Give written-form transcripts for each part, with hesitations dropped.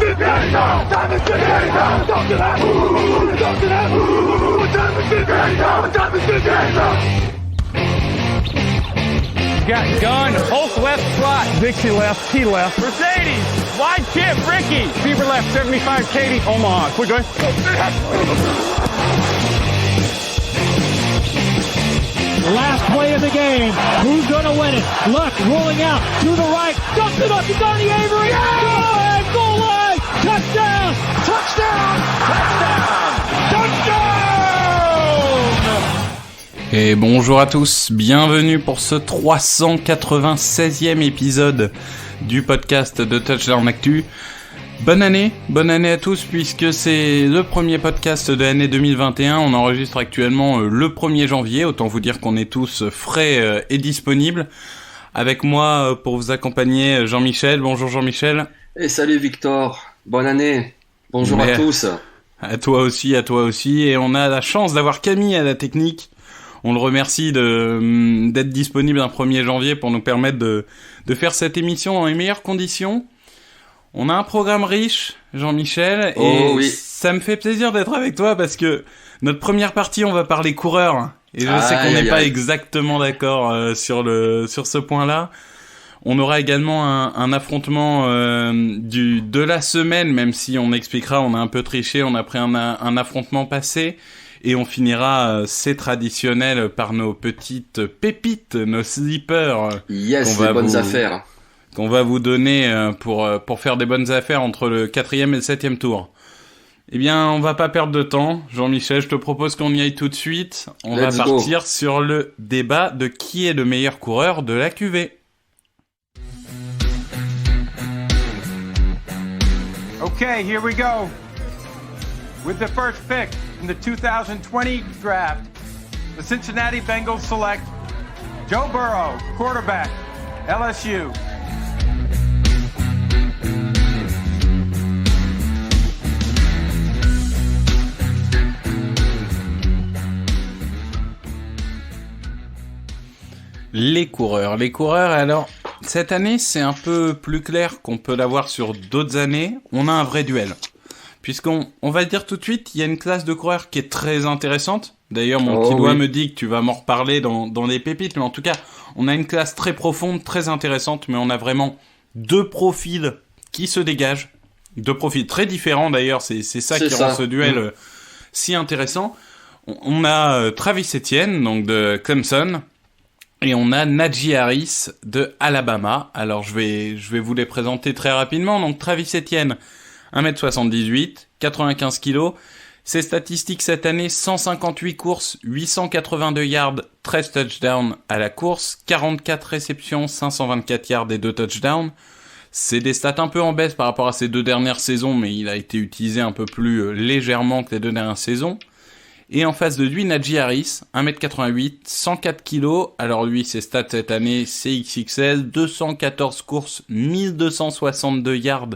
Got gun, Hulk left slot. Dixie left, T left. Mercedes, wide chip, Ricky. Fever left, 75, Katie, Omaha. Quick, go ahead. Last play of the game. Who's gonna win it? Luck rolling out to the right. Dumps it up to Donnie Avery. Yeah! Goal line! Touchdown! Touchdown! Touchdown! Touchdown! Et bonjour à tous, bienvenue pour ce 396e épisode du podcast de Touchdown Actu. Bonne année à tous puisque c'est le premier podcast de l'année 2021, on enregistre actuellement le 1er janvier, autant vous dire qu'on est tous frais et disponibles. Avec moi pour vous accompagner Jean-Michel, bonjour Jean-Michel. Et salut Victor, bonne année, bonjour à tous. À toi aussi, et on a la chance d'avoir Camille à la technique. On le remercie d'être disponible un 1er janvier pour nous permettre de faire cette émission dans les meilleures conditions. On a un programme riche, Jean-Michel, et oui. Ça me fait plaisir d'être avec toi parce que notre première partie, on va parler coureurs. Et je sais qu'on n'est pas exactement d'accord sur ce point-là. On aura également un affrontement de la semaine, même si on expliquera, on a un peu triché, on a pris un affrontement passé. Et on finira, c'est traditionnel, par nos petites pépites, nos sleepers. Yes, les bonnes affaires. Qu'on va vous donner pour faire des bonnes affaires entre le 4e et le 7e tour. Eh bien, on va pas perdre de temps. Jean-Michel, je te propose qu'on y aille tout de suite. On va partir sur le débat de qui est le meilleur coureur de la QV. Okay, here we go. With the first pick in the 2020 draft, the Cincinnati Bengals select Joe Burrow, quarterback, LSU. Les coureurs, alors, cette année, c'est un peu plus clair qu'on peut l'avoir sur d'autres années. On a un vrai duel. Puisqu'on va dire tout de suite, il y a une classe de coureurs qui est très intéressante. D'ailleurs, mon petit doigt me dit que tu vas m'en reparler dans les pépites. Mais en tout cas, on a une classe très profonde, très intéressante. Mais on a vraiment deux profils qui se dégagent. Deux profils très différents d'ailleurs. C'est ça qui rend ce duel si intéressant. On a Travis Etienne, donc de Clemson. Et on a Najee Harris de Alabama. Alors, je vais vous les présenter très rapidement. Donc, Travis Etienne, 1m78, 95 kg. Ses statistiques cette année, 158 courses, 882 yards, 13 touchdowns à la course, 44 réceptions, 524 yards et 2 touchdowns. C'est des stats un peu en baisse par rapport à ses deux dernières saisons, mais il a été utilisé un peu plus légèrement que les deux dernières saisons. Et en face de lui, Najee Harris, 1m88, 104 kg. Alors lui, ses stats cette année, c'est XXL, 214 courses, 1262 yards,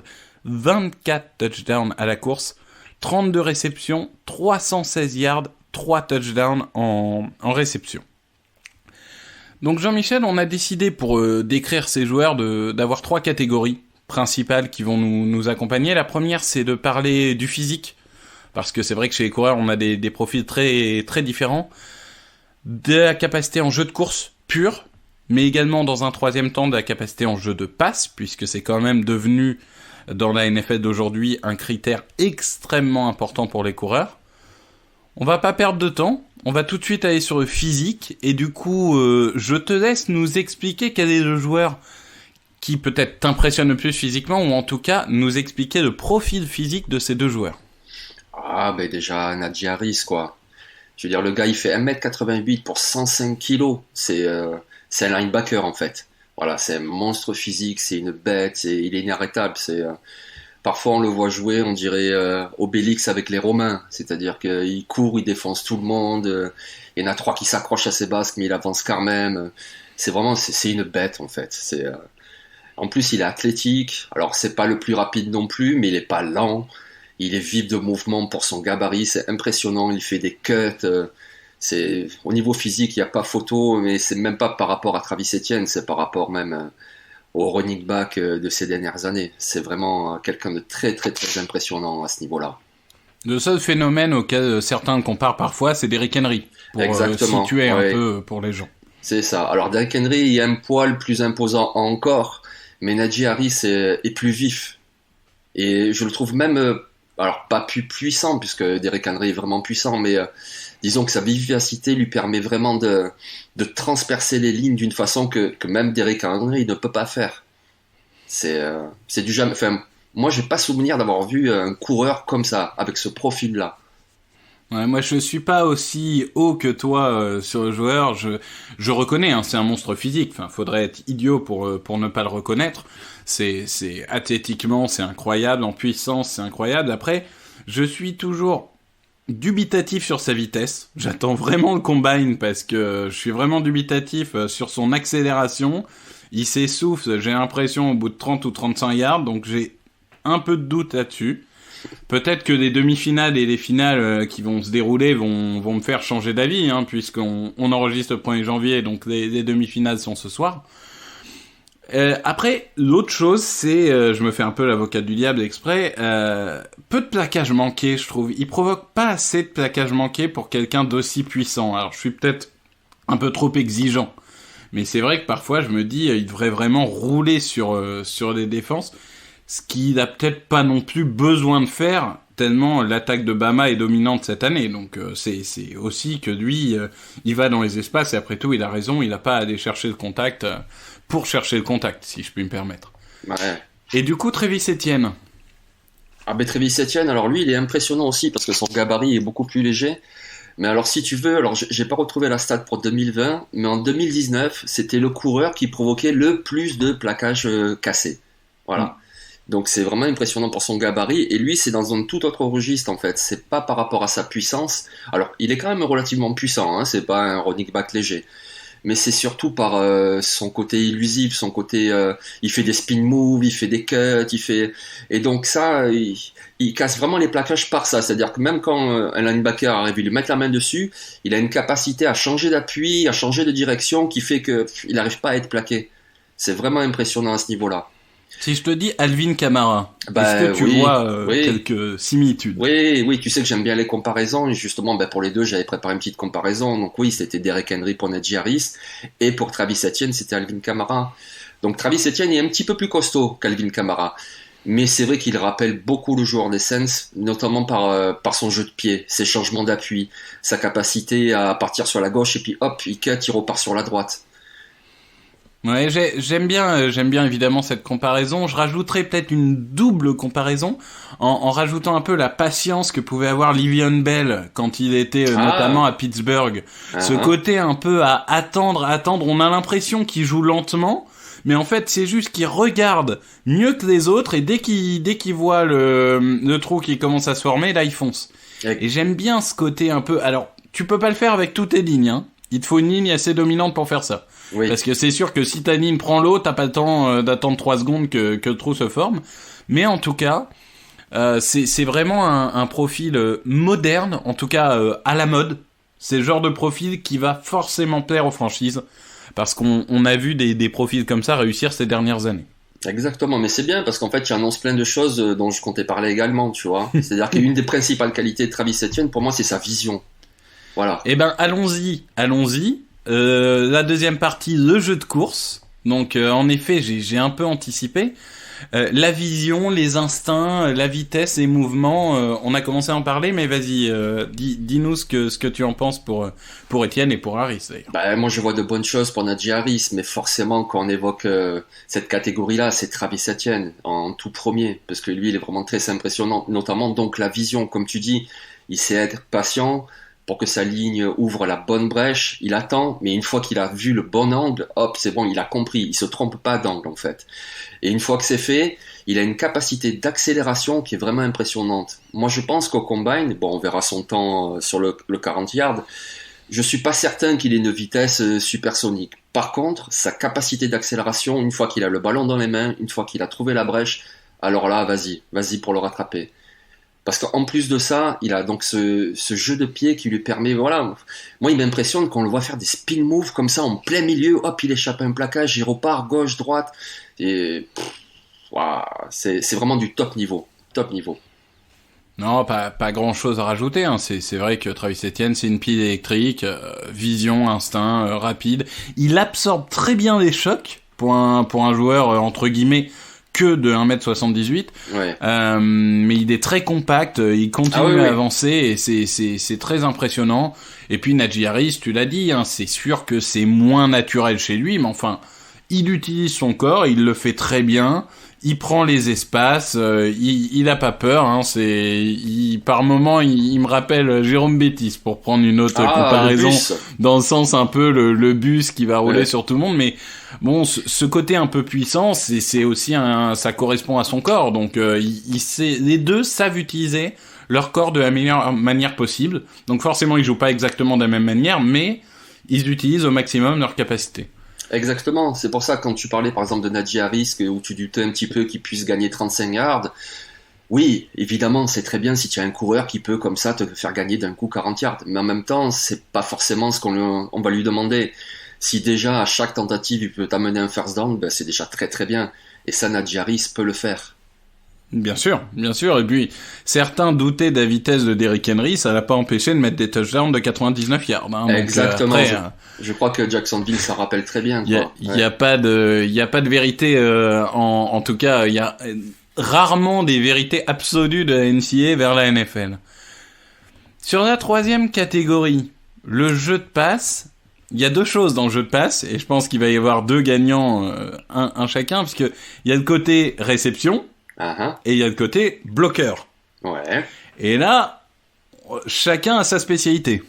24 touchdowns à la course, 32 réceptions, 316 yards, 3 touchdowns en réception. Donc Jean-Michel, on a décidé pour décrire ces joueurs d'avoir 3 catégories principales qui vont nous accompagner. La première, c'est de parler du physique, parce que c'est vrai que chez les coureurs, on a des profils très, très différents. De la capacité en jeu de course pure, mais également dans un troisième temps de la capacité en jeu de passe, puisque c'est quand même devenu dans la NFL d'aujourd'hui un critère extrêmement important pour les coureurs. On va pas perdre de temps, on va tout de suite aller sur le physique, et du coup, je te laisse nous expliquer quel est le joueur qui peut-être t'impressionne le plus physiquement, ou en tout cas nous expliquer le profil physique de ces deux joueurs. Ah, ben déjà, Najee Harris, quoi. Je veux dire, le gars, il fait 1m88 pour 105 kg. C'est un linebacker, en fait. Voilà, c'est un monstre physique, c'est une bête, il est inarrêtable. Parfois, on le voit jouer, on dirait Obélix avec les Romains. C'est-à-dire qu'il court, il défonce tout le monde. Il y en a 3 qui s'accrochent à ses basques, mais il avance quand même. C'est une bête, en fait. En plus, il est athlétique. Alors, c'est pas le plus rapide non plus, mais il est pas lent. Il est vif de mouvement pour son gabarit, c'est impressionnant, il fait des cuts. Au niveau physique, il n'y a pas photo, mais c'est même pas par rapport à Travis Etienne, c'est par rapport même au running back de ces dernières années. C'est vraiment quelqu'un de très très très impressionnant à ce niveau-là. Le seul phénomène auquel certains comparent parfois, c'est Derrick Henry, pour situer un peu pour les gens. C'est ça. Alors Derrick Henry, il est un poil plus imposant encore, mais Najee Harris est plus vif. Et je le trouve même, alors pas plus puissant, puisque Derrick Henry est vraiment puissant, mais disons que sa vivacité lui permet vraiment de transpercer les lignes d'une façon que même Derrick Henry ne peut pas faire. C'est du jamais... Enfin, moi, j'ai pas souvenir d'avoir vu un coureur comme ça, avec ce profil-là. Ouais, moi, je suis pas aussi haut que toi sur le joueur. Je reconnais, hein, c'est un monstre physique. Enfin, faudrait être idiot pour ne pas le reconnaître. C'est athlétiquement, c'est incroyable. En puissance, c'est incroyable. Après, je suis toujours dubitatif sur sa vitesse. J'attends vraiment le combine parce que je suis vraiment dubitatif sur son accélération. Il s'essouffle, j'ai l'impression, au bout de 30 ou 35 yards. Donc, j'ai un peu de doute là-dessus. Peut-être que les demi-finales et les finales qui vont se dérouler vont me faire changer d'avis, hein, puisqu'on enregistre le 1er janvier, donc les demi-finales sont ce soir. Après, l'autre chose, c'est, je me fais un peu l'avocat du diable exprès, peu de plaquages manqués, je trouve. Il provoque pas assez de plaquages manqués pour quelqu'un d'aussi puissant. Alors, je suis peut-être un peu trop exigeant, mais c'est vrai que parfois, je me dis, il devrait vraiment rouler sur les défenses. Ce qu'il a peut-être pas non plus besoin de faire, tellement l'attaque de Bama est dominante cette année. Donc c'est aussi que lui, il va dans les espaces et après tout, il a raison, il n'a pas à aller chercher le contact pour chercher le contact, si je puis me permettre. Ouais. Et du coup, Travis Etienne. Ah ben Travis Etienne, alors lui, il est impressionnant aussi parce que son gabarit est beaucoup plus léger. Mais alors si tu veux, alors j'ai pas retrouvé la stat pour 2020, mais en 2019, c'était le coureur qui provoquait le plus de plaquages cassés. Voilà. Donc c'est vraiment impressionnant pour son gabarit, et lui c'est dans un tout autre registre en fait, c'est pas par rapport à sa puissance, alors il est quand même relativement puissant, hein, c'est pas un running back léger, mais c'est surtout par son côté illusif, son côté, il fait des spin moves, il fait des cuts, et donc ça, il casse vraiment les plaquages par ça, c'est-à-dire que même quand un linebacker arrive à lui mettre la main dessus, il a une capacité à changer d'appui, à changer de direction, qui fait que il n'arrive pas à être plaqué. C'est vraiment impressionnant à ce niveau-là. Si je te dis Alvin Kamara, est-ce que tu vois quelques similitudes? Oui, tu sais que j'aime bien les comparaisons, et justement, pour les deux, j'avais préparé une petite comparaison. Donc oui, c'était Derrick Henry pour Najee Harris, et pour Travis Etienne, c'était Alvin Kamara. Donc Travis Etienne est un petit peu plus costaud qu'Alvin Kamara, mais c'est vrai qu'il rappelle beaucoup le joueur des Saints, notamment par son jeu de pied, ses changements d'appui, sa capacité à partir sur la gauche, et puis hop, il cut, il repart sur la droite. Ouais, j'aime bien évidemment cette comparaison. Je rajouterais peut-être une double comparaison en rajoutant un peu la patience que pouvait avoir Le'Veon Bell quand il était notamment à Pittsburgh. Ce côté un peu à attendre. On a l'impression qu'il joue lentement, mais en fait c'est juste qu'il regarde mieux que les autres, et dès qu'il voit le trou qui commence à se former, là il fonce. Et j'aime bien ce côté un peu. Alors tu peux pas le faire avec toutes tes lignes, hein. Il te faut une ligne assez dominante pour faire ça. Oui. Parce que c'est sûr que si ta ligne prend l'eau, t'as pas le temps d'attendre 3 secondes que le trou se forme. Mais en tout cas, c'est vraiment un profil moderne, en tout cas à la mode. C'est le genre de profil qui va forcément plaire aux franchises. Parce qu'on a vu des profils comme ça réussir ces dernières années. Exactement, mais c'est bien parce qu'en fait, il annonce plein de choses dont je comptais parler également, tu vois. C'est-à-dire qu'une des principales qualités de Travis Etienne, pour moi, c'est sa vision. Voilà. Eh ben, allons-y. La deuxième partie, le jeu de course. Donc, en effet, j'ai un peu anticipé. La vision, les instincts, la vitesse, les mouvements, on a commencé à en parler, mais vas-y, dis-nous ce que tu en penses pour Etienne et pour Harris, d'ailleurs. Moi, je vois de bonnes choses pour Najee Harris, mais forcément, quand on évoque cette catégorie-là, c'est Travis Etienne en tout premier, parce que lui, il est vraiment très impressionnant, notamment donc la vision, comme tu dis, il sait être patient, pour que sa ligne ouvre la bonne brèche, il attend, mais une fois qu'il a vu le bon angle, hop, c'est bon, il a compris, il se trompe pas d'angle en fait. Et une fois que c'est fait, il a une capacité d'accélération qui est vraiment impressionnante. Moi je pense qu'au combine, on verra son temps sur le 40 yards, je suis pas certain qu'il ait une vitesse supersonique. Par contre, sa capacité d'accélération, une fois qu'il a le ballon dans les mains, une fois qu'il a trouvé la brèche, alors là, vas-y pour le rattraper. Parce qu'en plus de ça, il a donc ce jeu de pied qui lui permet, voilà. Moi, il m'impressionne qu'on le voit faire des spin moves comme ça en plein milieu. Hop, il échappe à un plaquage, il repart gauche, droite. Et waouh, c'est vraiment du top niveau. Top niveau. Non, pas grand chose à rajouter, hein. C'est vrai que Travis Etienne, c'est une pile électrique, vision, instinct, rapide. Il absorbe très bien les chocs pour un joueur, entre guillemets, que de 1m78. Ouais. Mais il est très compact, il continue à avancer et c'est très impressionnant. Et puis Najee Harris, tu l'as dit, hein, c'est sûr que c'est moins naturel chez lui, mais enfin, il utilise son corps, il le fait très bien. Il prend les espaces, il a pas peur, hein, par moment, il me rappelle Jérôme Bettis, pour prendre une autre comparaison, dans le sens un peu le bus qui va rouler sur tout le monde, mais bon, ce côté un peu puissant, c'est aussi ça correspond à son corps, donc les deux savent utiliser leur corps de la meilleure manière possible, donc forcément ils jouent pas exactement de la même manière, mais ils utilisent au maximum leur capacité. Exactement, c'est pour ça que quand tu parlais par exemple de Najee Harris, où tu doutais un petit peu qu'il puisse gagner 35 yards, oui, évidemment, c'est très bien si tu as un coureur qui peut comme ça te faire gagner d'un coup 40 yards, mais en même temps, c'est pas forcément ce on va lui demander. Si déjà à chaque tentative il peut t'amener un first down, ben c'est déjà très très bien, et ça Najee Harris peut le faire. Bien sûr, et puis certains doutaient de la vitesse de Derrick Henry, ça l'a pas empêché de mettre des touchdowns de 99 yards. Hein, exactement, donc, après, je crois que Jacksonville ça rappelle très bien. Il y a pas de vérité, en tout cas, il y a rarement des vérités absolues de la NCAA vers la NFL. Sur la troisième catégorie, le jeu de passe, il y a deux choses dans le jeu de passe, et je pense qu'il va y avoir deux gagnants, un chacun, puisque il y a le côté réception, et il y a le côté bloqueur. Ouais. Et là, chacun a sa spécialité.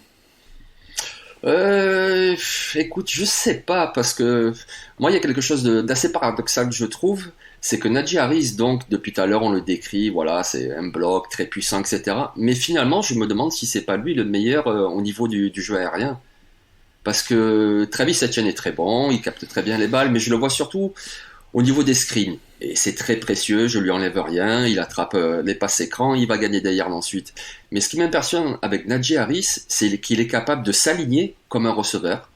Écoute, je sais pas, parce que moi, il y a quelque chose d'assez paradoxal que je trouve, c'est que Najee Harris, donc, depuis tout à l'heure, on le décrit, voilà, c'est un bloc très puissant, etc. Mais finalement, je me demande si c'est pas lui le meilleur au niveau du jeu aérien. Parce que Travis Etienne est très bon, il capte très bien les balles, mais je le vois surtout au niveau des screens. Et c'est très précieux, je lui enlève rien, il attrape les passes écrans, il va gagner des yards ensuite. Mais ce qui m'impressionne avec Najee Harris, c'est qu'il est capable de s'aligner comme un receveur,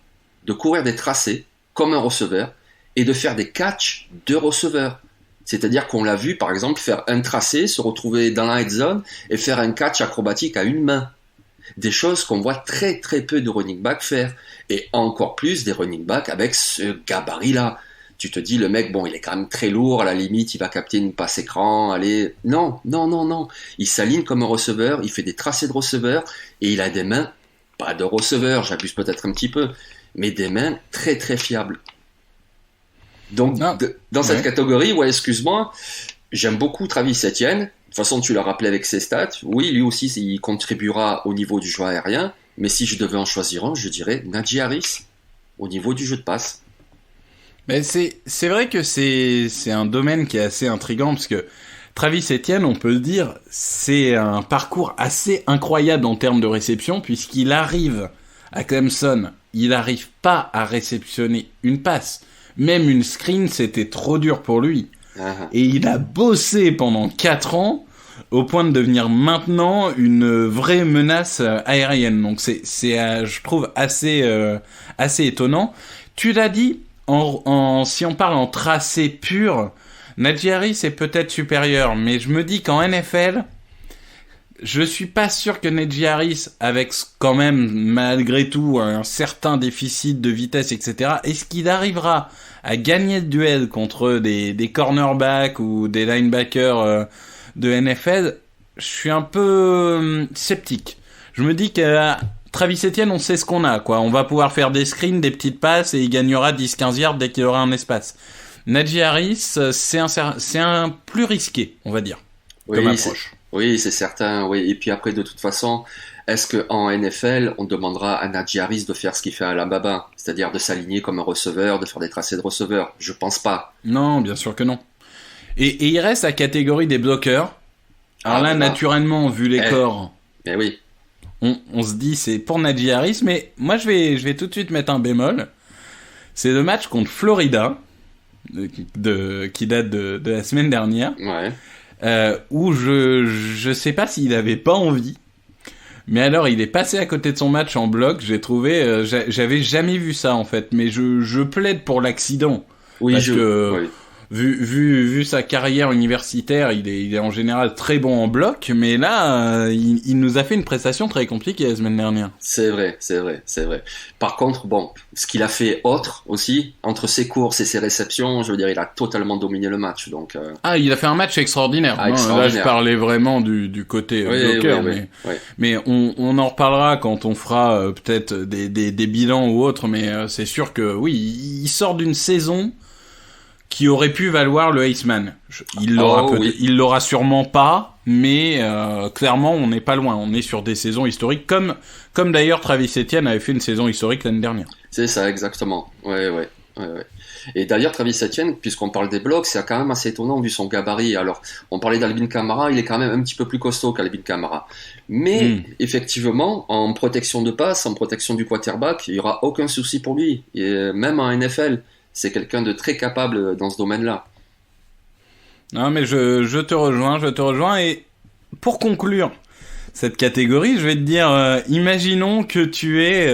de courir des tracés comme un receveur, et de faire des catchs de receveur. C'est-à-dire qu'on l'a vu, par exemple, faire un tracé, se retrouver dans la head zone, et faire un catch acrobatique à une main. Des choses qu'on voit très très peu de running back faire. Et encore plus des running back avec ce gabarit-là. Tu te dis, le mec, bon, il est quand même très lourd, à la limite, il va capter une passe écran, allez. Non. Il s'aligne comme un receveur, il fait des tracés de receveur, et il a des mains, pas de receveur, j'abuse peut-être un petit peu, mais des mains très très fiables. Donc, dans cette catégorie, ouais, excuse-moi, j'aime beaucoup Travis Etienne. De toute façon, tu l'as rappelé avec ses stats. Oui, lui aussi, il contribuera au niveau du jeu aérien, mais si je devais en choisir un, je dirais Najee Harris, au niveau du jeu de passe. Mais c'est vrai que c'est un domaine qui est assez intriguant, parce que Travis Etienne, on peut le dire, c'est un parcours assez incroyable en termes de réception, puisqu'il arrive à Clemson, il n'arrive pas à réceptionner une passe. Même une screen, c'était trop dur pour lui. Et il a bossé pendant 4 ans, au point de devenir maintenant une vraie menace aérienne. Donc c'est je trouve assez étonnant. Tu l'as dit, si on parle en tracé pur, Najee Harris est peut-être supérieur, mais je me dis qu'en NFL, je suis pas sûr que Najee Harris, avec quand même malgré tout un certain déficit de vitesse, etc., est-ce qu'il arrivera à gagner le duel contre des cornerbacks ou des linebackers de NFL? Je suis un peu sceptique. Je me dis que Travis Etienne, on sait ce qu'on a, quoi. On va pouvoir faire des screens, des petites passes, et il gagnera 10-15 yards dès qu'il aura un espace. Najee Harris, c'est un plus risqué, on va dire, comme approche. Oui, c'est certain. Oui. Et puis après, de toute façon, est-ce qu'en NFL, on demandera à Najee Harris de faire ce qu'il fait à Alabama, c'est-à-dire de s'aligner comme un receveur, de faire des tracés de receveur? Je pense pas. Non, bien sûr que non. Et il reste la catégorie des bloqueurs. Alors là, naturellement, vu les corps, oui. on se dit c'est pour Najee Harris, mais moi je vais tout de suite mettre un bémol. C'est le match contre Florida, qui date de la semaine dernière. Ouais. où je sais pas s'il avait pas envie. Mais alors, il est passé à côté de son match en bloc. J'ai trouvé, j'avais jamais vu ça en fait. Mais je plaide pour l'accident. Oui, parce que vu sa carrière universitaire, il est en général très bon en bloc. Mais là, il nous a fait une prestation très compliquée la semaine dernière. C'est vrai. Par contre, bon, ce qu'il a fait autre aussi, entre ses courses et ses réceptions, je veux dire, il a totalement dominé le match. Donc, Ah, il a fait un match extraordinaire. Ah, Non, extraordinaire. là, je parlais vraiment du côté bloqueur. Mais on en reparlera quand on fera peut-être des bilans ou autres. Mais c'est sûr que oui, il sort d'une saison qui aurait pu valoir le Iceman. Il l'aura sûrement pas, mais clairement on n'est pas loin. On est sur des saisons historiques, comme d'ailleurs Travis Etienne avait fait une saison historique l'année dernière. C'est ça, exactement. Ouais. Et d'ailleurs, Travis Etienne, puisqu'on parle des blocs, c'est quand même assez étonnant vu son gabarit. Alors, on parlait d'Alvin Kamara, il est quand même un petit peu plus costaud qu'Alvin Kamara. Mais effectivement, en protection de passe, en protection du quarterback, il n'y aura aucun souci pour lui. Et même en NFL, c'est quelqu'un de très capable dans ce domaine-là. Non, mais je te rejoins. Et pour conclure cette catégorie, je vais te dire, imaginons que tu es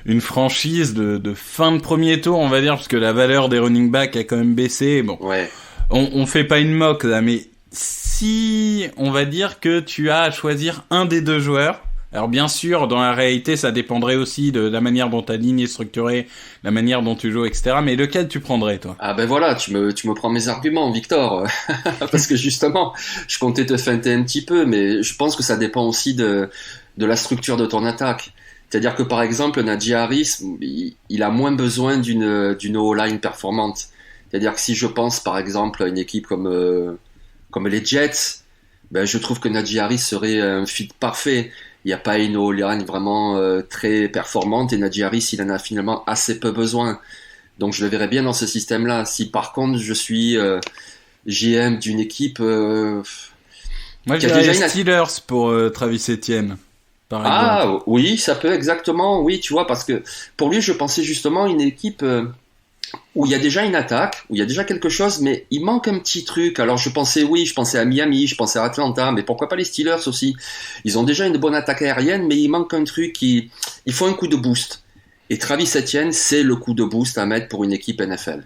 une franchise de fin de premier tour, on va dire, parce que la valeur des running backs a quand même baissé. Bon, Ouais. on fait pas une moque là, mais si on va dire que tu as à choisir un des deux joueurs, alors bien sûr, dans la réalité, ça dépendrait aussi de la manière dont ta ligne est structurée, la manière dont tu joues, etc. Mais lequel tu prendrais, toi? Ah ben voilà, tu me prends mes arguments, Victor. Parce que justement, je comptais te feinter un petit peu, mais je pense que ça dépend aussi de la structure de ton attaque. C'est-à-dire que par exemple, Najee Harris, il a moins besoin d'une O-line performante. C'est-à-dire que si je pense par exemple à une équipe comme les Jets, ben je trouve que Najee Harris serait un fit parfait. Il n'y a pas une O-line vraiment très performante et Najee Harris, il en a finalement assez peu besoin. Donc je le verrais bien dans ce système-là. Si par contre je suis GM d'une équipe... Moi, je dirais les Steelers pour Travis Etienne. Ah oui, ça peut exactement, oui, tu vois, parce que pour lui, je pensais justement une équipe où il y a déjà une attaque, où il y a déjà quelque chose, mais il manque un petit truc. Alors je pensais à Miami, je pensais à Atlanta, mais pourquoi pas les Steelers aussi? Ils ont déjà une bonne attaque aérienne, mais il manque un truc, il faut un coup de boost. Et Travis Etienne, c'est le coup de boost à mettre pour une équipe NFL.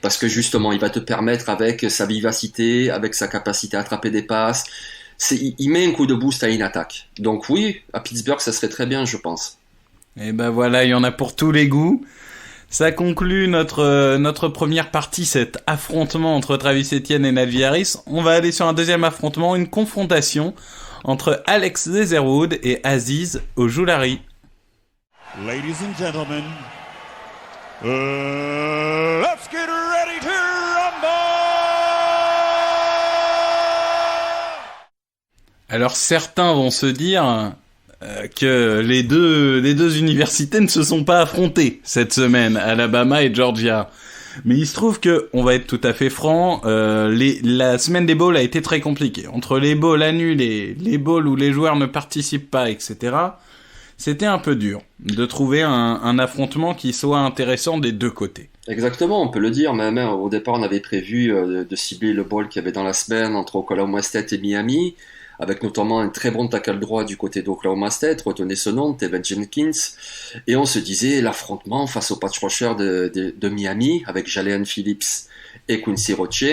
Parce que justement, il va te permettre avec sa vivacité, avec sa capacité à attraper des passes, il met un coup de boost à une attaque. Donc oui, à Pittsburgh, ça serait très bien, je pense. Et ben voilà, il y en a pour tous les goûts. Ça conclut notre première partie, cet affrontement entre Travis Etienne et Najee Harris. On va aller sur un deuxième affrontement, une confrontation entre Alex Leatherwood et Azeez Ojulari. Ladies and gentlemen, let's get ready to rumble! Alors certains vont se dire que les deux universités ne se sont pas affrontées cette semaine, Alabama et Georgia. Mais il se trouve que, on va être tout à fait franc, la semaine des bowls a été très compliquée. Entre les bowls annulés, les bowls où les joueurs ne participent pas, etc., c'était un peu dur de trouver un affrontement qui soit intéressant des deux côtés. Exactement, on peut le dire. Même au départ, on avait prévu de cibler le bowl qu'il y avait dans la semaine entre Oklahoma State et Miami, avec notamment un très bon tackle droit du côté d'Oklahoma State, retenez ce nom, Tevin Jenkins, et on se disait l'affrontement face au pass rusher de Miami, avec Jalen Phillips et Quincy Roche,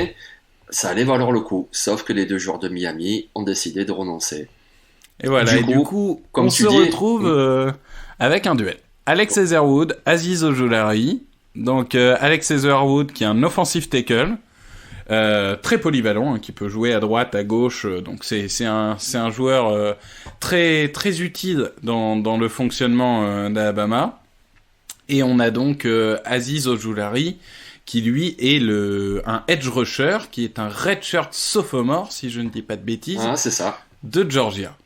ça allait valoir le coup, sauf que les deux joueurs de Miami ont décidé de renoncer. Et voilà, du coup on se retrouve avec un duel. Alex Leatherwood, Azeez Ojulari, donc Alex Leatherwood qui est un offensive tackle, très polyvalent, hein, qui peut jouer à droite, à gauche, donc c'est un joueur très très utile dans le fonctionnement d'Alabama. Et on a donc Azeez Ojulari qui lui est un edge rusher, qui est un redshirt sophomore, si je ne dis pas de bêtises, c'est ça, de Georgia.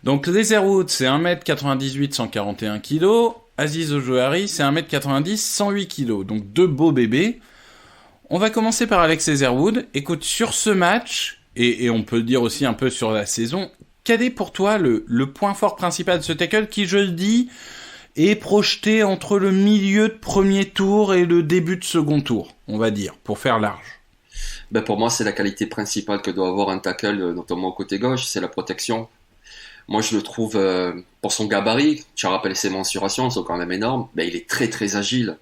Donc Leatherwood c'est 1m98, 141 kg, Azeez Ojulari c'est 1m90, 108 kg, donc deux beaux bébés. On va commencer par Alex Leatherwood. Écoute, sur ce match, et on peut le dire aussi un peu sur la saison, quel est pour toi le point fort principal de ce tackle qui, je le dis, est projeté entre le milieu de premier tour et le début de second tour, on va dire, pour faire large? Ben pour moi, c'est la qualité principale que doit avoir un tackle, notamment au côté gauche, c'est la protection. Moi, je le trouve, pour son gabarit, tu as rappelé ses mensurations, sont quand même énormes, ben, il est très très agile.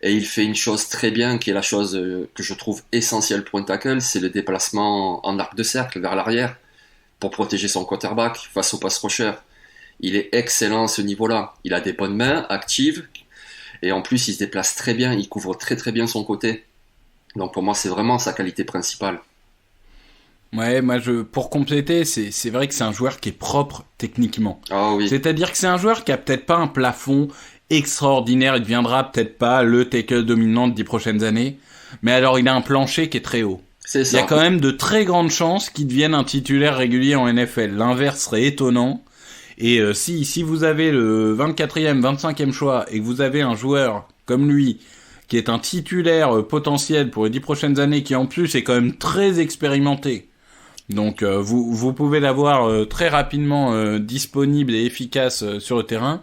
Et il fait une chose très bien, qui est la chose que je trouve essentielle pour un tackle, c'est le déplacement en arc de cercle vers l'arrière, pour protéger son quarterback face au pass rusher. Il est excellent à ce niveau-là. Il a des bonnes mains, actives, et en plus, il se déplace très bien, il couvre très très bien son côté. Donc pour moi, c'est vraiment sa qualité principale. Ouais, pour compléter, c'est vrai que c'est un joueur qui est propre techniquement. Ah oui. C'est-à-dire que c'est un joueur qui a peut-être pas un plafond extraordinaire, il deviendra peut-être pas le tackle dominant des 10 prochaines années, mais alors il a un plancher qui est très haut. C'est ça. Il y a quand même de très grandes chances qu'il devienne un titulaire régulier en NFL. L'inverse serait étonnant. Et si vous avez le 24e, 25e choix et que vous avez un joueur comme lui qui est un titulaire potentiel pour les 10 prochaines années, qui en plus est quand même très expérimenté, donc vous pouvez l'avoir très rapidement disponible et efficace sur le terrain,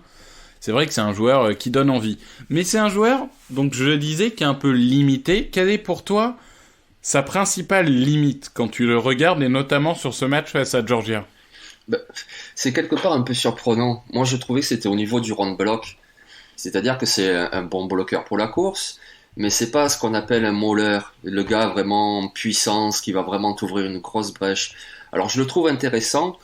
c'est vrai que c'est un joueur qui donne envie. Mais c'est un joueur, donc je le disais, qui est un peu limité. Quelle est pour toi sa principale limite quand tu le regardes, et notamment sur ce match face à Georgia? Ben, c'est quelque part un peu surprenant. Moi, je trouvais que c'était au niveau du run block. C'est-à-dire que c'est un bon bloqueur pour la course, mais c'est pas ce qu'on appelle un mauler, le gars vraiment en puissance qui va vraiment t'ouvrir une grosse brèche. Alors je le trouve intéressant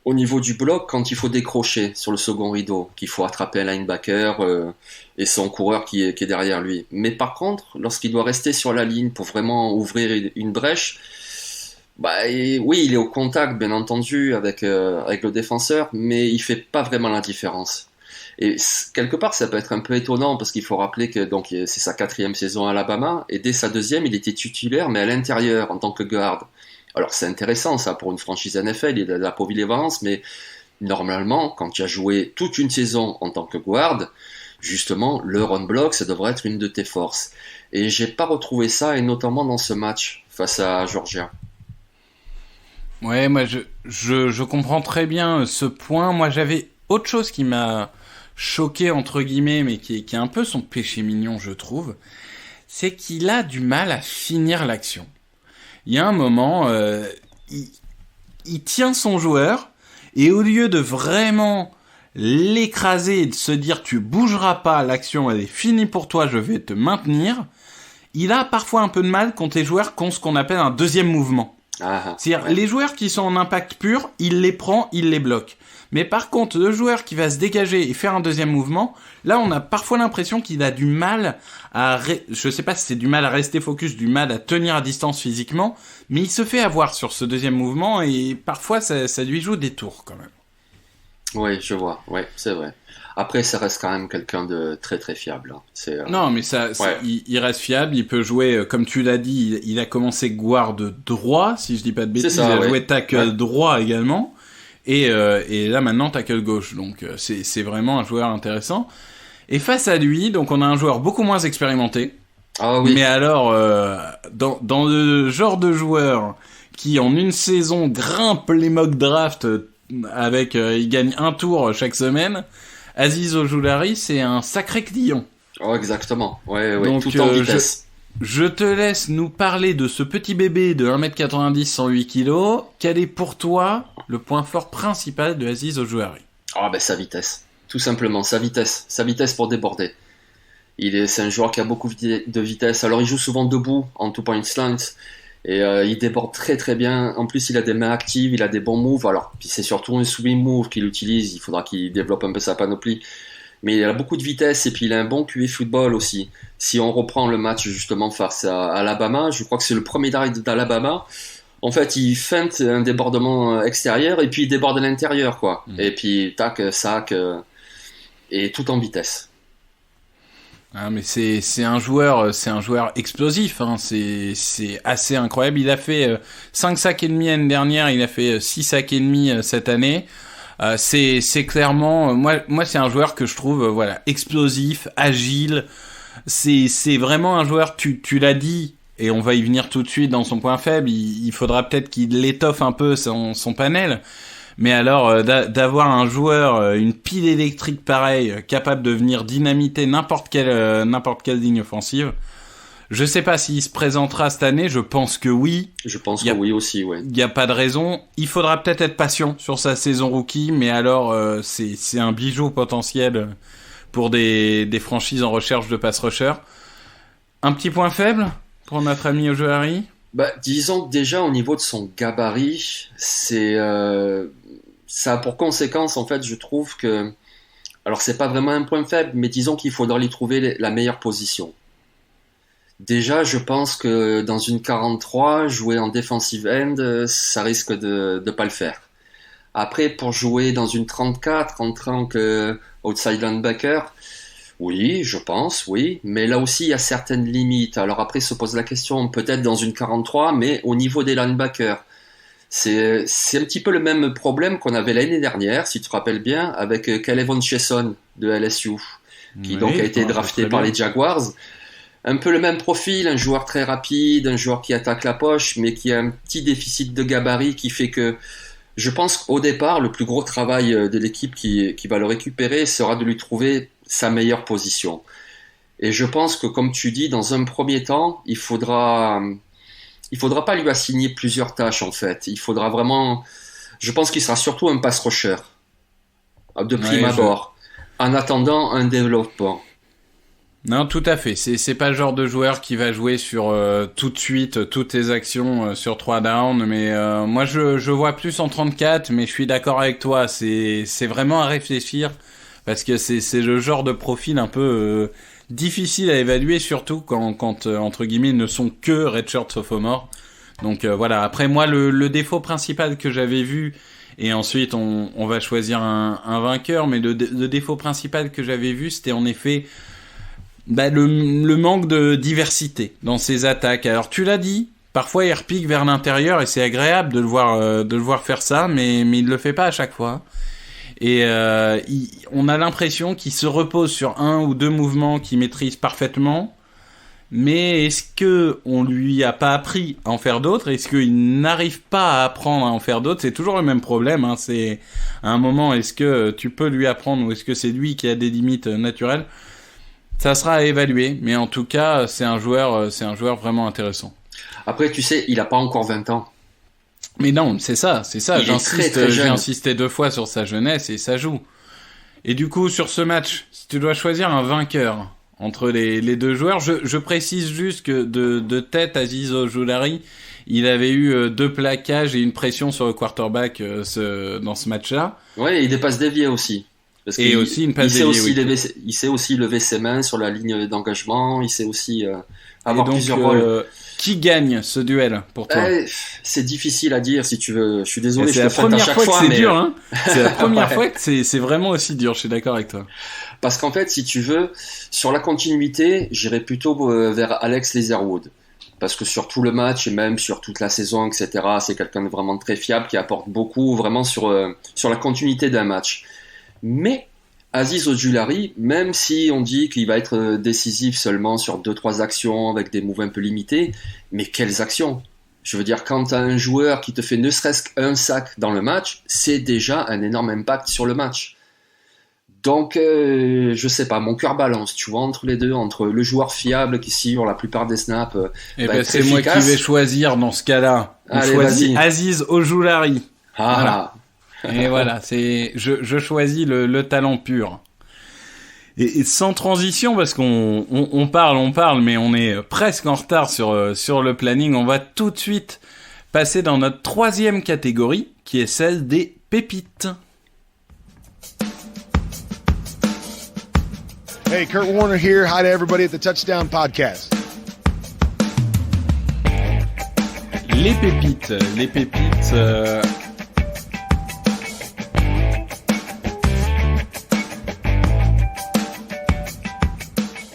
au niveau du bloc quand il faut décrocher sur le second rideau, qu'il faut attraper un linebacker et son coureur qui est derrière lui. Mais par contre, lorsqu'il doit rester sur la ligne pour vraiment ouvrir une brèche, bah oui, il est au contact bien entendu avec le défenseur, mais il fait pas vraiment la différence. Et quelque part, ça peut être un peu étonnant parce qu'il faut rappeler que donc c'est sa 4e saison à Alabama et dès sa 2e, il était titulaire mais à l'intérieur en tant que guard. Alors c'est intéressant ça pour une franchise NFL, il a de la polyvalence, mais normalement, quand tu as joué toute une saison en tant que guard, justement, le run block, ça devrait être une de tes forces. Et j'ai pas retrouvé ça, et notamment dans ce match face à Georgia. Ouais, moi je comprends très bien ce point. Moi j'avais autre chose qui m'a choqué entre guillemets, mais qui est un peu son péché mignon, je trouve, c'est qu'il a du mal à finir l'action. Il y a un moment, il tient son joueur, et au lieu de vraiment l'écraser et de se dire tu bougeras pas, l'action elle est finie pour toi, je vais te maintenir, il a parfois un peu de mal contre les joueurs qui ont ce qu'on appelle un deuxième mouvement. C'est-à-dire, les joueurs qui sont en impact pur, il les prend, il les bloque. Mais par contre, le joueur qui va se dégager et faire un deuxième mouvement, là, on a parfois l'impression qu'il a du mal je sais pas si c'est du mal à rester focus, du mal à tenir à distance physiquement, mais il se fait avoir sur ce deuxième mouvement et parfois, ça lui joue des tours, quand même. Oui, je vois. Oui, c'est vrai. Après, ça reste quand même quelqu'un de très très fiable. Non, mais il reste fiable, il peut jouer, comme tu l'as dit, il a commencé guard droit, si je dis pas de bêtises, il a joué tackle droit également, et là maintenant tackle gauche, donc c'est vraiment un joueur intéressant. Et face à lui, donc on a un joueur beaucoup moins expérimenté, mais alors, dans le genre de joueur qui en une saison grimpe les mock drafts avec, il gagne un tour chaque semaine, Azeez Ojulari, c'est un sacré client. Oh, exactement. Ouais, donc, tout en vitesse. Je te laisse nous parler de ce petit bébé de 1m90, 108 kg. Quel est pour toi le point fort principal de Azeez Ojulari? Sa vitesse. Tout simplement, sa vitesse. Sa vitesse pour déborder. C'est un joueur qui a beaucoup de vitesse. Alors, il joue souvent debout, en two-point slant. Et il déborde très très bien. En plus, il a des mains actives, il a des bons moves. Alors, puis c'est surtout un swing move qu'il utilise. Il faudra qu'il développe un peu sa panoplie. Mais il a beaucoup de vitesse et puis il a un bon QI football aussi. Si on reprend le match justement face à Alabama, je crois que c'est le premier drive d'Alabama. En fait, il feinte un débordement extérieur et puis il déborde à l'intérieur, quoi. Et puis tac, sac, et tout en vitesse. Ah, mais c'est un joueur explosif, hein. C'est assez incroyable. Il a fait 5 sacs et demi l'année dernière, il a fait 6 sacs et demi cette année. C'est clairement, moi c'est un joueur que je trouve explosif, agile. C'est vraiment un joueur, tu l'as dit, et on va y venir tout de suite dans son point faible. Il faudra peut-être qu'il étoffe un peu son panel. Mais alors, d'avoir un joueur, une pile électrique pareille, capable de venir dynamiter n'importe quelle ligne offensive, Je sais pas s'il se présentera cette année, je pense que oui. Je pense que oui aussi, ouais. Il n'y a pas de raison. Il faudra peut-être être patient sur sa saison rookie, mais alors c'est un bijou potentiel pour des franchises en recherche de pass rusher. Un petit point faible pour notre ami Ojulari? Disons que déjà au niveau de son gabarit, ça a pour conséquence, en fait, je trouve que... Alors c'est pas vraiment un point faible, mais disons qu'il faudra lui trouver la meilleure position. Déjà, je pense que dans une 43, jouer en defensive end, ça risque de pas le faire. Après, pour jouer dans une 34 en tant que outside linebacker, oui, je pense, oui. Mais là aussi, il y a certaines limites. Alors après, se pose la question, peut-être dans une 43, mais au niveau des linebackers. C'est un petit peu le même problème qu'on avait l'année dernière, si tu te rappelles bien, avec Calvin Chesson de LSU, qui donc a été drafté par les Jaguars. Un peu le même profil, un joueur très rapide, un joueur qui attaque la poche, mais qui a un petit déficit de gabarit qui fait que je pense qu'au départ, le plus gros travail de l'équipe qui va le récupérer sera de lui trouver sa meilleure position. Et je pense que, comme tu dis, dans un premier temps, il faudra pas lui assigner plusieurs tâches, en fait. Il faudra vraiment... Je pense qu'il sera surtout un pass rusher, de prime abord, en attendant un développement. Non, tout à fait. C'est pas le genre de joueur qui va jouer sur tout de suite toutes les actions sur 3 downs, mais moi je vois plus en 34, mais je suis d'accord avec toi. C'est vraiment à réfléchir parce que c'est le genre de profil un peu difficile à évaluer, surtout quand entre guillemets ils ne sont que redshirt sophomore. Donc voilà. Après moi le défaut principal que j'avais vu, et ensuite on va choisir un vainqueur, mais le défaut principal que j'avais vu, c'était en effet le manque de diversité dans ses attaques. Alors tu l'as dit, parfois il repique vers l'intérieur et c'est agréable de le voir faire ça, mais il le fait pas à chaque fois. Et on a l'impression qu'il se repose sur un ou deux mouvements qu'il maîtrise parfaitement. Mais est-ce que on lui a pas appris à en faire d'autres? Est-ce qu'il n'arrive pas à apprendre à en faire d'autres? C'est toujours le même problème, hein. C'est à un moment, est-ce que tu peux lui apprendre ou est-ce que c'est lui qui a des limites naturelles? Ça sera à évaluer, mais en tout cas, c'est un joueur vraiment intéressant. Après, tu sais, il a pas encore 20 ans. Mais non, c'est ça. Très J'ai insisté 2 fois sur sa jeunesse et ça joue. Et du coup, sur ce match, si tu dois choisir un vainqueur entre les deux joueurs, je précise juste que de tête, Aziz Ojulari, il avait eu 2 plaquages et une pression sur le quarterback dans ce match-là. Ouais, et des passes déviées aussi. Parce et aussi une passe déviée, il sait aussi lever ses mains sur la ligne d'engagement, il sait aussi avoir plusieurs rôles. Qui gagne ce duel pour toi? C'est difficile à dire, si tu veux. Je suis désolé, c'est la première fois que c'est dur, hein. C'est la première fois que c'est vraiment aussi dur, je suis d'accord avec toi. Parce qu'en fait, si tu veux, sur la continuité, j'irais plutôt vers Alex Leatherwood. Parce que sur tout le match et même sur toute la saison, etc., c'est quelqu'un de vraiment très fiable qui apporte beaucoup vraiment sur la continuité d'un match. Mais Aziz Ojulari, même si on dit qu'il va être décisif seulement sur 2-3 actions avec des moves un peu limités, mais quelles actions? Je veux dire, quand tu as un joueur qui te fait ne serait-ce qu'un sac dans le match, c'est déjà un énorme impact sur le match. Donc, je sais pas, mon cœur balance, tu vois, entre les deux, entre le joueur fiable qui sur la plupart des snaps c'est moi qui vais choisir dans ce cas-là. Allez, vas-y. Aziz Ojulari. Ah. Voilà. Et voilà, je choisis le talent pur. Et sans transition, parce qu'on parle, mais on est presque en retard sur le planning, on va tout de suite passer dans notre 3e catégorie, qui est celle des pépites. Hey, Kurt Warner here. Hi to everybody at the Touchdown Podcast. Les pépites.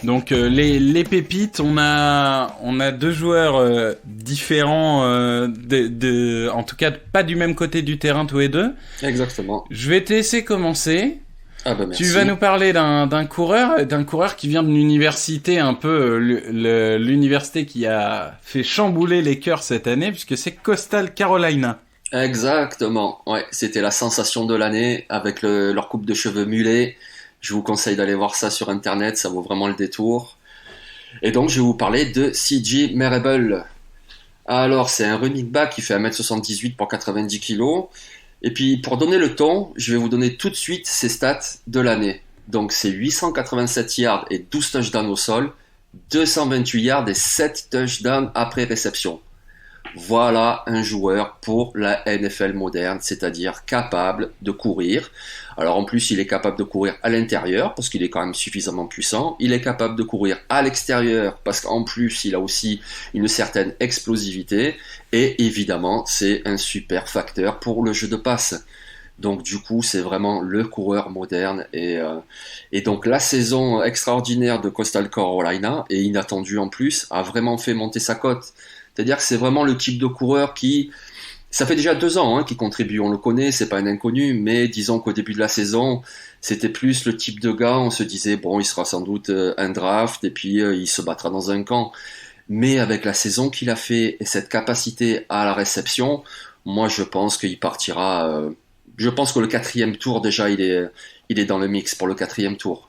Donc les pépites, on a 2 joueurs différents, en tout cas pas du même côté du terrain tous les deux. Exactement. Je vais te laisser commencer. Ah bah merci. Tu vas nous parler d'un coureur qui vient de l'université, un peu l'université qui a fait chambouler les cœurs cette année, puisque c'est Coastal Carolina. Exactement. Ouais, c'était la sensation de l'année avec leur coupe de cheveux mulet. Je vous conseille d'aller voir ça sur internet, ça vaut vraiment le détour. Et donc, je vais vous parler de C.J. Marable. Alors, c'est un running back qui fait 1m78 pour 90 kg. Et puis, pour donner le ton, je vais vous donner tout de suite ses stats de l'année. Donc, c'est 887 yards et 12 touchdowns au sol, 228 yards et 7 touchdowns après réception. Voilà un joueur pour la NFL moderne, c'est-à-dire capable de courir. Alors en plus, il est capable de courir à l'intérieur parce qu'il est quand même suffisamment puissant. Il est capable de courir à l'extérieur parce qu'en plus, il a aussi une certaine explosivité. Et évidemment, c'est un super facteur pour le jeu de passe. Donc du coup, c'est vraiment le coureur moderne. Et donc la saison extraordinaire de Coastal Carolina, et inattendue en plus, a vraiment fait monter sa cote. C'est-à-dire que c'est vraiment le type de coureur qui, ça fait déjà 2 ans qu'il contribue, on le connaît, c'est pas un inconnu, mais disons qu'au début de la saison, c'était plus le type de gars, on se disait, bon, il sera sans doute un draft, et puis il se battra dans un camp. Mais avec la saison qu'il a fait, et cette capacité à la réception, moi je pense qu'il partira, je pense que le 4e tour, déjà, il est dans le mix pour le 4e tour.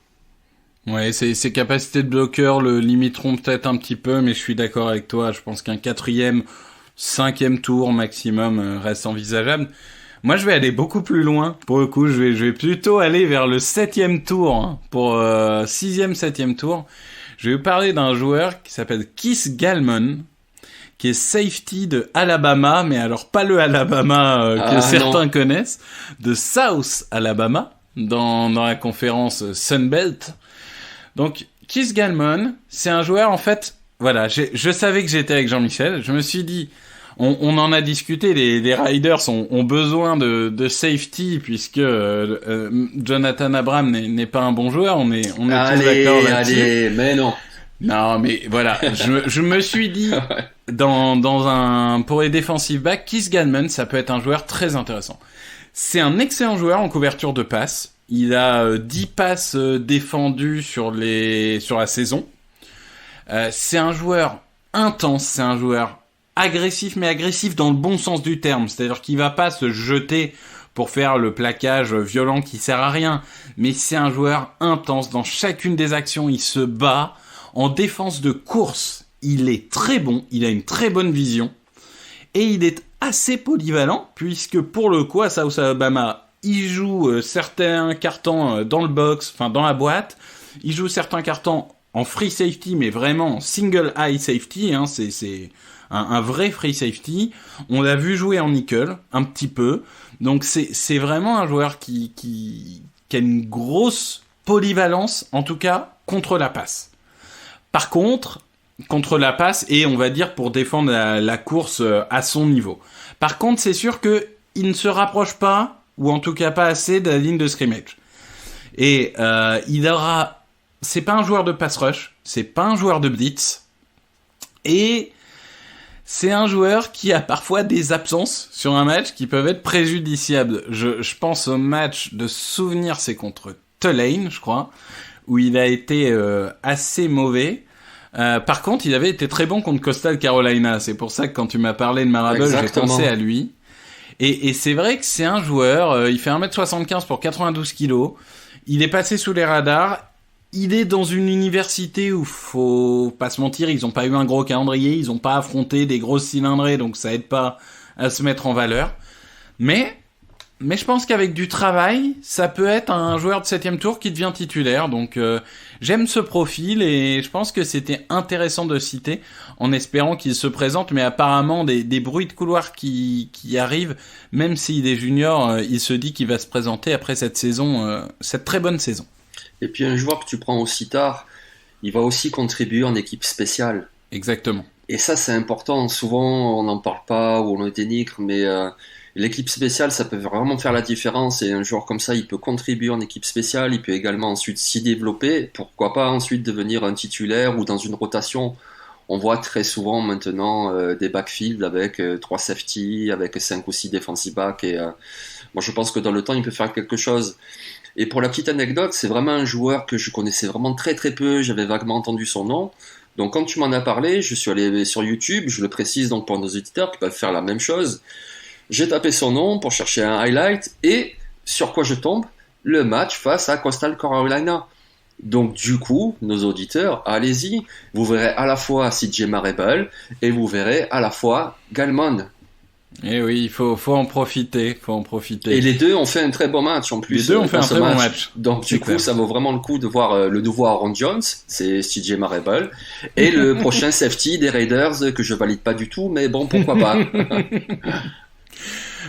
Ouais, ses capacités de bloqueur le limiteront peut-être un petit peu, mais je suis d'accord avec toi. Je pense qu'un 4e, 5e tour maximum reste envisageable. Moi, je vais aller beaucoup plus loin. Pour le coup, je vais plutôt aller vers le 7e tour, pour 6e, 7e tour. Je vais vous parler d'un joueur qui s'appelle Keith Gallman, qui est safety de Alabama, mais alors pas le Alabama que certains connaissent, de South Alabama, dans la conférence Sun Belt. Donc, Keith Gallman, c'est un joueur, en fait, voilà, je savais que j'étais avec Jean-Michel, je me suis dit, on en a discuté, les Riders ont besoin de safety, puisque Jonathan Abram n'est pas un bon joueur, on est tous d'accord là-dessus. Allez, mais non. Non, mais voilà, je me suis dit, pour les defensive backs, Keith Gallman, ça peut être un joueur très intéressant. C'est un excellent joueur en couverture de passe. Il a 10 passes défendues sur la saison. C'est un joueur intense, c'est un joueur agressif, mais agressif dans le bon sens du terme. C'est-à-dire qu'il va pas se jeter pour faire le plaquage violent qui sert à rien. Mais c'est un joueur intense. Dans chacune des actions, il se bat. En défense de course, il est très bon. Il a une très bonne vision. Et il est assez polyvalent, puisque pour le coup, à South Alabama, il joue certains cartons dans le box, enfin dans la boîte. Il joue certains cartons en free safety, mais vraiment en single eye safety. C'est un vrai free safety. On l'a vu jouer en nickel, un petit peu. Donc c'est vraiment un joueur qui a une grosse polyvalence, en tout cas, contre la passe. Par contre, contre la passe, et on va dire pour défendre la course à son niveau. Par contre, c'est sûr que il ne se rapproche pas, ou en tout cas pas assez, de la ligne de scrimmage. Et c'est pas un joueur de pass rush, c'est pas un joueur de blitz, et c'est un joueur qui a parfois des absences sur un match qui peuvent être préjudiciables. Je pense au match de souvenir, c'est contre Tulane, je crois, où il a été assez mauvais. Par contre, il avait été très bon contre Coastal Carolina. C'est pour ça que quand tu m'as parlé de Marable, j'ai pensé à lui. Et c'est vrai que c'est un joueur, il fait 1m75 pour 92 kilos. Il est passé sous les radars. Il est dans une université où, faut pas se mentir, ils ont pas eu un gros calendrier, ils ont pas affronté des grosses cylindrées, donc ça aide pas à se mettre en valeur. Mais je pense qu'avec du travail, ça peut être un joueur de 7e tour qui devient titulaire. Donc j'aime ce profil et je pense que c'était intéressant de citer en espérant qu'il se présente. Mais apparemment, des bruits de couloir qui arrivent, même s'il est junior, il se dit qu'il va se présenter après cette saison, cette très bonne saison. Et puis un joueur que tu prends aussi tard, il va aussi contribuer en équipe spéciale. Exactement. Et ça, c'est important. Souvent, on n'en parle pas ou on le dénigre, mais l'équipe spéciale, ça peut vraiment faire la différence. Et un joueur comme ça, il peut contribuer en équipe spéciale. Il peut également ensuite s'y développer. Pourquoi pas ensuite devenir un titulaire ou dans une rotation. On voit très souvent maintenant des backfields avec 3 safety, avec 5 ou 6 defensive backs. Et moi, je pense que dans le temps, il peut faire quelque chose. Et pour la petite anecdote, c'est vraiment un joueur que je connaissais vraiment très très peu. J'avais vaguement entendu son nom. Donc quand tu m'en as parlé, je suis allé sur YouTube. Je le précise donc pour nos auditeurs qui peuvent faire la même chose. J'ai tapé son nom pour chercher un highlight et sur quoi je tombe? Le match face à Coastal Carolina. Donc du coup, nos auditeurs, allez-y, vous verrez à la fois CJ Marable et vous verrez à la fois Gallman. Et oui, il faut en profiter, Et les deux ont fait un très bon match en plus. Les deux ont fait un très bon match. Donc C'est du coup, clair. ça vaut vraiment le coup de voir le nouveau Aaron Jones, c'est CJ Marable, et le prochain safety des Raiders que je valide pas du tout, mais bon, pourquoi pas.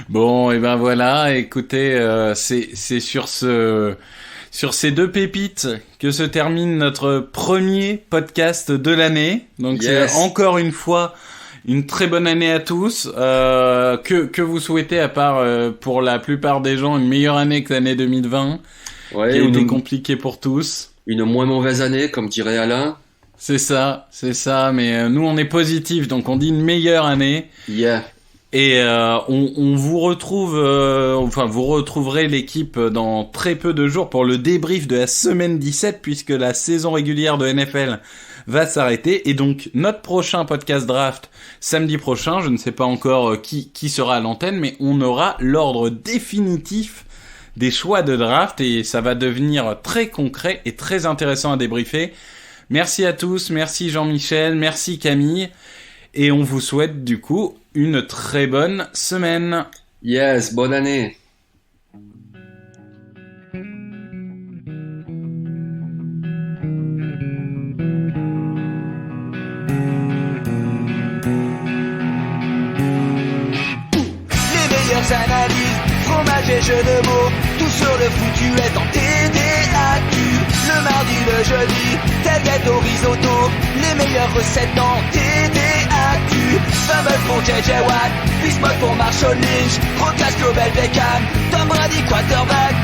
Bon, et ben voilà, écoutez, c'est sur ces deux pépites que se termine notre premier podcast de l'année. Donc Yes. c'est encore une fois une très bonne année à tous. Que vous souhaitez, à part pour la plupart des gens, une meilleure année que l'année 2020, Ouais, qui a été une, compliquée pour tous. une moins mauvaise année, comme dirait Alain. C'est ça, mais nous on est positifs, donc on dit une meilleure année. Yeah. Et on vous retrouve, vous retrouverez l'équipe dans très peu de jours pour le débrief de la semaine 17, puisque la saison régulière de NFL va s'arrêter. Et donc notre prochain podcast draft samedi prochain, je ne sais pas encore qui sera à l'antenne, mais on aura l'ordre définitif des choix de draft et ça va devenir très concret et très intéressant à débriefer. Merci à tous, merci Jean-Michel, merci Camille. Et on vous souhaite du coup une très bonne semaine. Yes, bonne année. Les meilleures analyses, fromage et jeux de mots, tout sur le foutu est en TDAQ. Le mardi, le jeudi, tailgate au risotto, les meilleures recettes en TDAQ. Fumble pour JJ Watt, Bismuth pour Marshall Lynch, Rocas Global Beckham, Tom Brady quarterback,